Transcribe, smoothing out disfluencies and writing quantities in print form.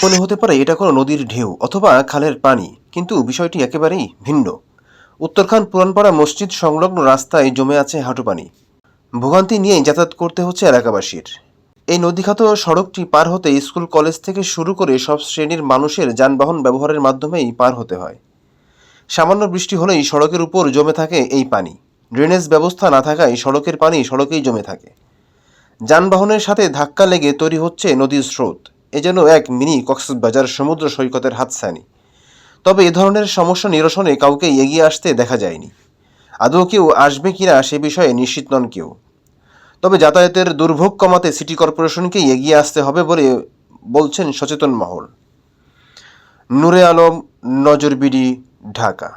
মনে হতে পারে এটা কোনো নদীর ঢেউ অথবা খালের পানি, কিন্তু বিষয়টি একেবারেই ভিন্ন। উত্তরখান পুরানপাড়া মসজিদ সংলগ্ন রাস্তায় জমে আছে হাঁটু পানি। ভোগান্তি নিয়েই যাতায়াত করতে হচ্ছে এলাকাবাসীর। এই নদীখাত সড়কটি পার হতে স্কুল কলেজ থেকে শুরু করে সব শ্রেণীর মানুষের যানবাহন ব্যবহারের মাধ্যমেই পার হতে হয়। সামান্য বৃষ্টি হলেই সড়কের উপর জমে থাকে এই পানি। ড্রেনেজ ব্যবস্থা না থাকায় সড়কের পানি সড়কেই জমে থাকে। যানবাহনের সাথে ধাক্কা লেগে তৈরি হচ্ছে নদীর স্রোত। এ যেন এক মিনি কক্সবাজার সমুদ্র সৈকতের হাতছানি। তবে এ ধরনের সমস্যা নিরসনে কাউকে এগিয়ে আসতে দেখা যায়নি। আদৌ কেউ আসবে কিনা সে বিষয়ে নিশ্চিত নন কেউ। তবে যাতায়াতের দুর্ভোগ কমাতে সিটি কর্পোরেশনকেই এগিয়ে আসতে হবে বলে বলছেন সচেতন মহল। নূরে আলম, নজরবিডি, ঢাকা।